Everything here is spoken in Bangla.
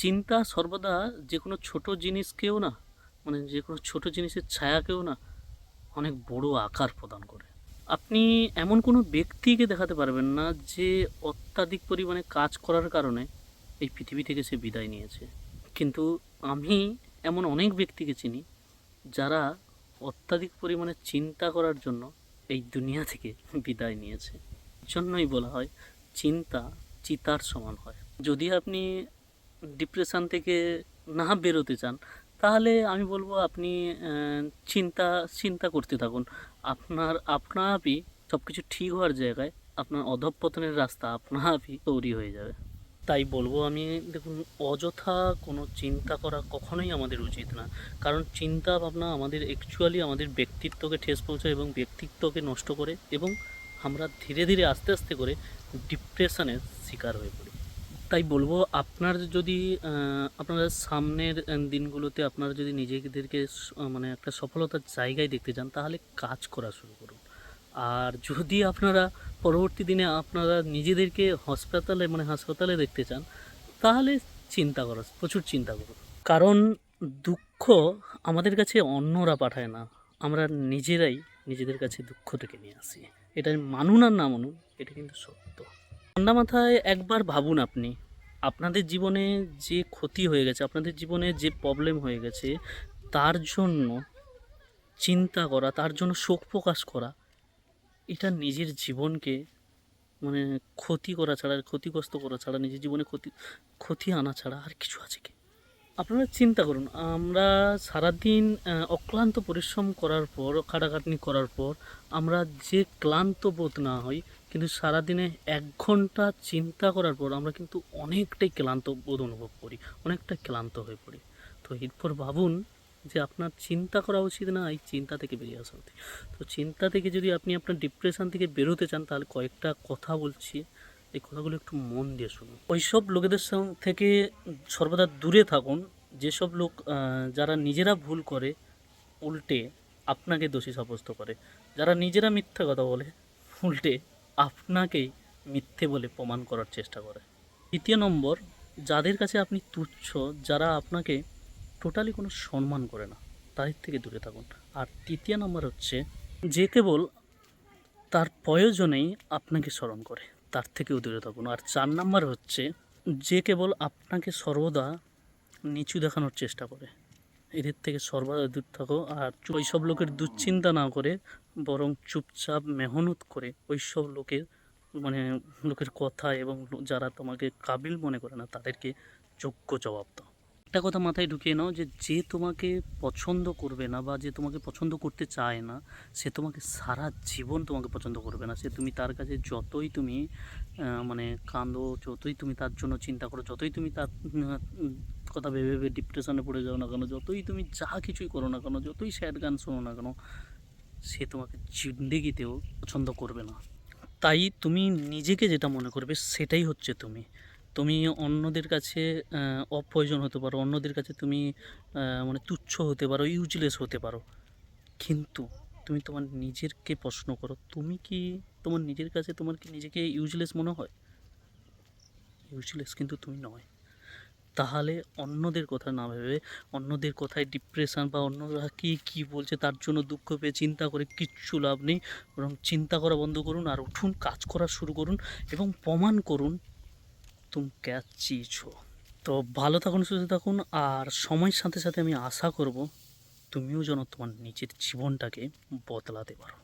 চিন্তা সর্বদা যে কোনো ছোট জিনিসকেও না, মানে যে কোনো ছোট জিনিসের ছায়াকেও না অনেক বড় আকার প্রদান করে। আপনি এমন কোনো ব্যক্তিকে দেখাতে পারবেন না যে অত্যাধিক পরিমাণে কাজ করার কারণে এই পৃথিবী থেকে সে বিদায় নিয়েছে। কিন্তু আমি এমন অনেক ব্যক্তিকে চিনি যারা অত্যাধিক পরিমাণে চিন্তা করার জন্য এই দুনিয়া থেকে বিদায় নিয়েছে। জন্যই বলা হয় চিন্তা চিতার সমান হয়। যদি আপনি ডিপ্রেশন থেকে না বেরোতে চান, তাহলে আমি বলবো আপনি চিন্তা চিন্তা করতে থাকুন। আপনা আপই সব কিছু ঠিক হওয়ার জায়গায় আপনার অধঃপতনের রাস্তা আপনা আপই তৈরি হয়ে যাবে। তাই বলবো আমি, দেখুন, অযথা কোনো চিন্তা করা কখনোই আমাদের উচিত না। কারণ চিন্তা ভাবনা আমাদের অ্যাকচুয়ালি আমাদের ব্যক্তিত্বকে ঠেস পৌঁছায় এবং ব্যক্তিত্বকে নষ্ট করে, এবং আমরা ধীরে ধীরে আস্তে আস্তে করে ডিপ্রেশনের শিকার হয়ে পড়ি। তাই বলবো, আপনার যদি আপনারা সামনের দিনগুলোতে আপনারা যদি নিজেদেরকে মানে একটা সফলতার জায়গায় দেখতে চান, তাহলে কাজ করা শুরু করুন। আর যদি আপনারা পরবর্তী দিনে আপনারা নিজেদেরকে হাসপাতালে দেখতে চান, তাহলে চিন্তা করো, প্রচুর চিন্তা করুন। কারণ দুঃখ আমাদের কাছে অন্যরা পাঠায় না, আমরা নিজেরাই নিজেদের কাছে দুঃখ থেকে নিয়ে আসি। এটা মানুন আর না মানুন, এটা কিন্তু সত্য। ঠান্ডা মাথায় একবার ভাবুন, আপনি আপনাদের জীবনে যে ক্ষতি হয়ে গেছে, আপনাদের জীবনে যে প্রবলেম হয়ে গেছে, তার জন্য চিন্তা করা, তার জন্য শোক প্রকাশ করা, এটা নিজের জীবনকে মানে ক্ষতি করা ছাড়া, ক্ষতিগ্রস্ত করা ছাড়া, নিজের জীবনে ক্ষতি ক্ষতি আনা ছাড়া আর কিছু আছে কি? আপনারা চিন্তা করুন, আমরা সারাদিন অক্লান্ত পরিশ্রম করার পর, খাটাখাটনি করার পর আমরা যে ক্লান্ত বোধ না হই, কিন্তু সারাদিনে 1 ঘন্টা চিন্তা করার পর আমরা কিন্তু অনেকটাই ক্লান্ত বোধ অনুভব করি, অনেকটাই ক্লান্ত হয়ে পড়ি। তো এরপর ভাবুন যে আপনার চিন্তা করা উচিত না, এই চিন্তা থেকে বেরিয়ে আসা উচিত। তো চিন্তা থেকে যদি আপনি আপনার ডিপ্রেশন থেকে বেরোতে চান, তাহলে কয়েকটা কথা বলছি, এই কথাগুলো একটু মন দিয়ে শুনুন। ওইসব লোকেদের থেকে সর্বদা দূরে থাকুন, যেসব লোক যারা নিজেরা ভুল করে উল্টে আপনাকে দোষী সাব্যস্ত করে, যারা নিজেরা মিথ্যা কথা বলে উল্টে আপনাকেই মিথ্যে বলে প্রমাণ করার চেষ্টা করে। দ্বিতীয় নম্বর, যাদের কাছে আপনি তুচ্ছ, যারা আপনাকে টোটালি কোনো সম্মান করে না, তাদের থেকে দূরে থাকুন। আর তৃতীয় নম্বর হচ্ছে, যে কেবল তার প্রয়োজনেই আপনাকে স্মরণ করে, তার থেকেও দূরে থাকুন। আর 4 নম্বর হচ্ছে, যে কেবল আপনাকে সর্বদা নিচু দেখানোর চেষ্টা করে, এদের থেকে সর্বদা দূর থাকো। আর ওইসব লোকের দুশ্চিন্তা না করে, বরং চুপচাপ মেহনত করে ওইসব লোকের কথা এবং যারা তোমাকে কাবিল মনে করে না, তাদেরকে যোগ্য জবাব দাও। একটা কথা মাথায় ঢুকিয়ে নাও, যে যে তোমাকে পছন্দ করবে না বা যে তোমাকে পছন্দ করতে চায় না, সে তোমাকে সারা জীবন তোমাকে পছন্দ করবে না। সে তুমি তার কাছে যতই তুমি কাঁদো, যতই তুমি তার জন্য চিন্তা করো, যতই তুমি তার কথা ভেবে ভেবে ডিপ্রেশনে পড়ে যাও না কেন, যতই তুমি যা কিছুই করো না কেন, যতই স্যাড গান শোনো না কেন, সে তোমাকে জিন্দেগিতেও পছন্দ করবে না। তাই তুমি নিজেকে যেটা মনে করবে সেটাই হচ্ছে তুমি। তুমি অন্যদের কাছে অপ্রয়োজন হতে পারো, অন্যদের কাছে তুমি তুচ্ছ হতে পারো, ইউজলেস হতে পারো, কিন্তু তুমি তোমার নিজেরকে প্রশ্ন করো, তুমি কি তোমার নিজের কাছে তোমার কি নিজেকে ইউজলেস মনে হয়? ইউজলেস কিন্তু তুমি নয়। তাহলে অন্যদের কথা না ভেবে, অন্যদের কথায় ডিপ্রেশন বা অন্যরা কী বলছে তার জন্য দুঃখ পেয়ে চিন্তা করে কিচ্ছু লাভ নেই। বরং চিন্তা করা বন্ধ করুন, আর উঠুন, কাজ করা শুরু করুন এবং প্রমাণ করুন তুমি ক্যা চিজ হো। তো ভালো থাকুন, সুস্থ থাকুন, আর সময়ের সাথে সাথে আমি আশা করব তুমিও যেন তোমার নিজের জীবনটাকে বদলাতে পারো।